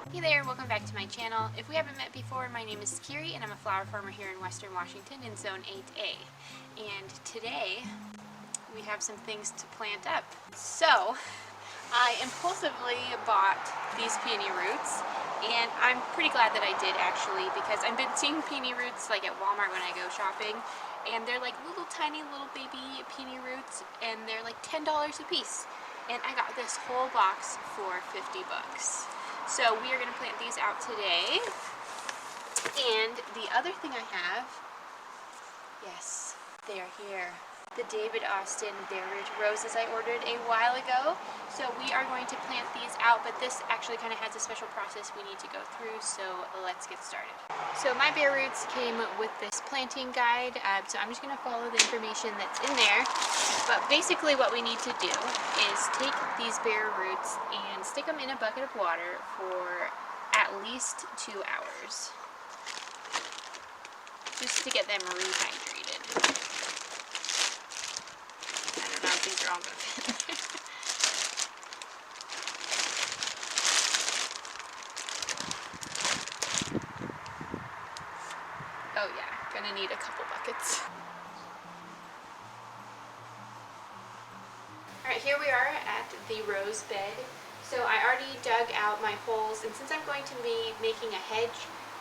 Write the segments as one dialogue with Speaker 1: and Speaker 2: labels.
Speaker 1: Hey there, welcome back to my channel. If we haven't met before, my name is Kiri and I'm a flower farmer here in Western Washington in Zone 8A. And today we have some things to plant up. So I impulsively bought these peony roots, and I'm pretty glad that I did actually, because I've been seeing peony roots like at Walmart when I go shopping, and they're like little tiny little baby peony roots, and they're like $10 a piece. And I got this whole box for 50 bucks. So we are going to plant these out today. And the other thing I have, yes, they are here. The David Austin Bare Ridge roses I ordered a while ago. So we are going to plant these out, but this actually kind of has a special process we need to go through, so let's get started. So my bare roots came with this planting guide, so I'm just going to follow the information that's in there. But basically what we need to do is take these bare roots and stick them in a bucket of water for at least 2 hours, just to get them rehydrated. I don't know if these are all going to fit. Oh yeah, gonna need a couple buckets. Alright, here we are at the rose bed. So I already dug out my holes, and since I'm going to be making a hedge,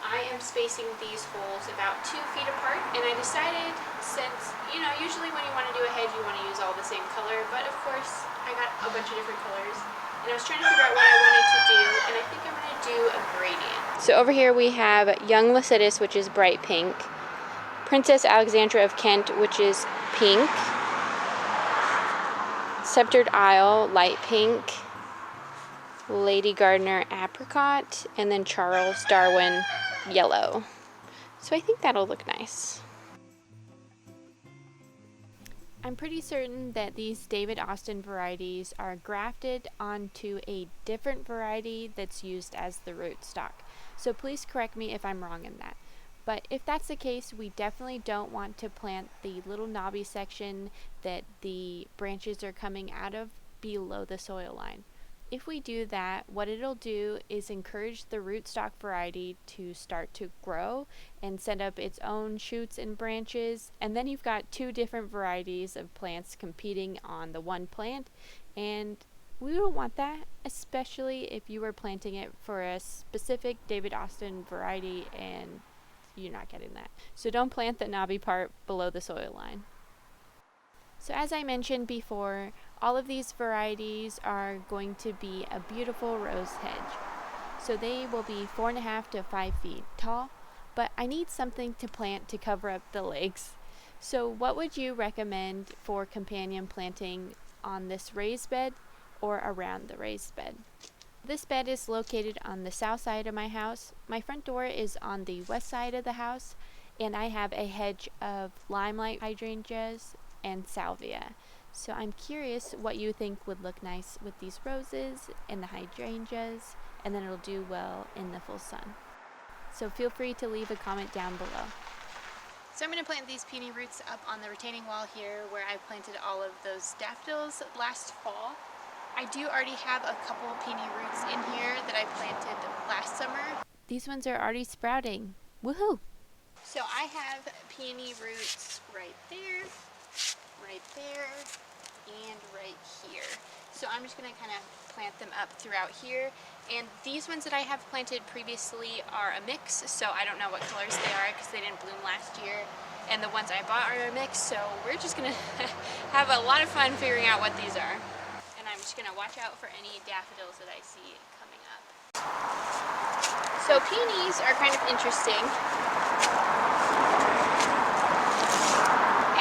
Speaker 1: I am spacing these holes about 2 feet apart. And I decided, since, you know, usually when you want to do a hedge you want to use all the same color, but of course I got a bunch of different colors. And I was trying to figure out what I wanted to do, and I think I'm going to do a gradient. So over here we have Young Lycidas, which is bright pink, Princess Alexandra of Kent, which is pink, Sceptered Isle, light pink, Lady Gardner, apricot, and then Charles Darwin, yellow. So I think that'll look nice. I'm pretty certain that these David Austin varieties are grafted onto a different variety that's used as the rootstock. So please correct me if I'm wrong in that. But if that's the case, we definitely don't want to plant the little knobby section that the branches are coming out of below the soil line. If we do that, what it'll do is encourage the rootstock variety to start to grow and send up its own shoots and branches, and then you've got 2 different varieties of plants competing on the one plant, and we don't want that, especially if you were planting it for a specific David Austin variety and you're not getting that. So don't plant the knobby part below the soil line. So as I mentioned before, all of these varieties are going to be a beautiful rose hedge. So they will be 4.5 to 5 feet tall, but I need something to plant to cover up the legs. So what would you recommend for companion planting on this raised bed or around the raised bed? This bed is located on the south side of my house. My front door is on the west side of the house, and I have a hedge of limelight hydrangeas and salvia. So I'm curious what you think would look nice with these roses and the hydrangeas, and then it'll do well in the full sun. So feel free to leave a comment down below. So I'm going to plant these peony roots up on the retaining wall here where I planted all of those daffodils last fall. I do already have a couple peony roots in here that I planted last summer. These ones are already sprouting. Woohoo! So I have peony roots right there, and right here. So I'm just going to kind of plant them up throughout here. And these ones that I have planted previously are a mix, so I don't know what colors they are because they didn't bloom last year. And the ones I bought are a mix, so we're just going to have a lot of fun figuring out what these are. And I'm just going to watch out for any daffodils that I see coming up. So peonies are kind of interesting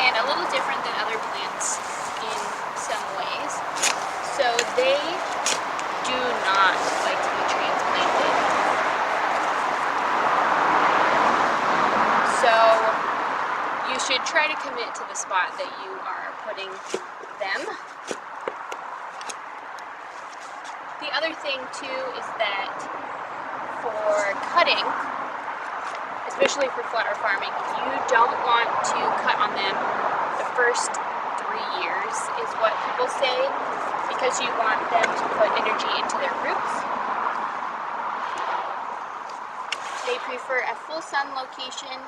Speaker 1: and a little different than other plants in some ways. So they do not like to be transplanted. So you should try to commit to the spot that you are putting them. The other thing too is that for cutting, especially for flower farming, you don't want to cut on them the first 3 years is what people say, because you want them to put energy into their roots. They prefer a full sun location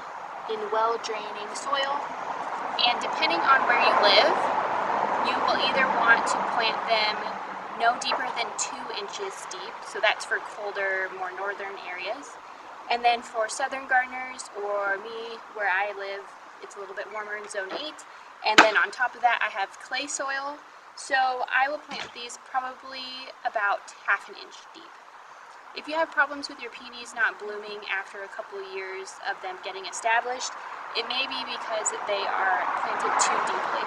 Speaker 1: in well-draining soil, and depending on where you live, you will either want to plant them no deeper than 2 inches deep, so that's for colder, more northern areas. And then for southern gardeners, or me, where I live, it's a little bit warmer in zone 8. And then on top of that, I have clay soil, so I will plant these probably about ½ inch deep. If you have problems with your peonies not blooming after a couple of years of them getting established, it may be because they are planted too deeply.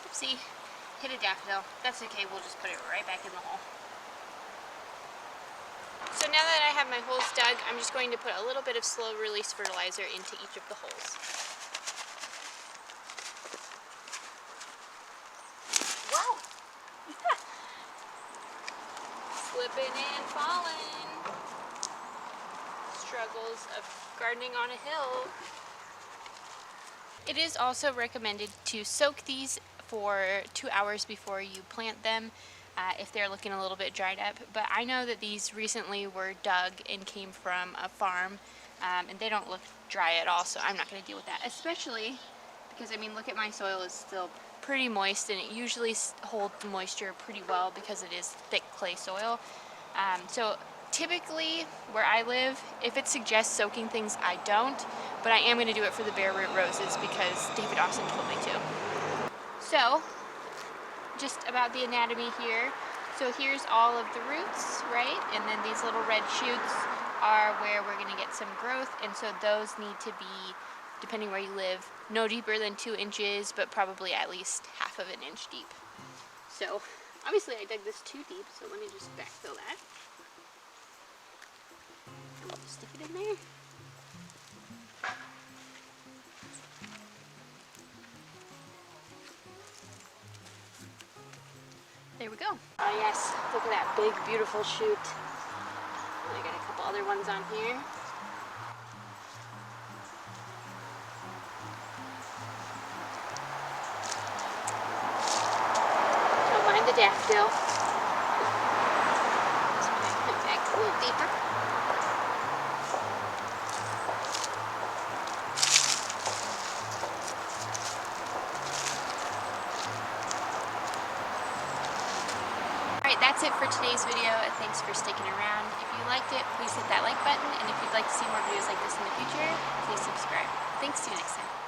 Speaker 1: Oopsie, hit a daffodil. That's okay, we'll just put it right back in the hole. So now that I have my holes dug, I'm just going to put a little bit of slow release fertilizer into each of the holes. Wow! Slipping and falling. Struggles of gardening on a hill. It is also recommended to soak these for 2 hours before you plant them if they're looking a little bit dried up. But I know that these recently were dug and came from a farm and they don't look dry at all, so I'm not going to deal with that. Especially because, I mean, look at my soil is still pretty moist, and it usually holds the moisture pretty well because it is thick clay soil. So typically where I live, if it suggests soaking things, I don't, but I am going to do it for the bare root roses because David Austin told me to. So just about the anatomy here. So here's all of the roots, right? And then these little red shoots are where we're going to get some growth, and so those need to be, depending where you live, no deeper than 2 inches, but probably at least ½ inch deep. So obviously I dug this too deep, so let me just backfill that. And we'll just stick it in there. There we go. Oh yes, look at that big, beautiful shoot. I got a couple other ones on here. Don't mind the daffodil. Just put it back a little deeper. That's it for today's video. Thanks for sticking around. If you liked it, please hit that like button, and if you'd like to see more videos like this in the future, please subscribe. Thanks, see you next time.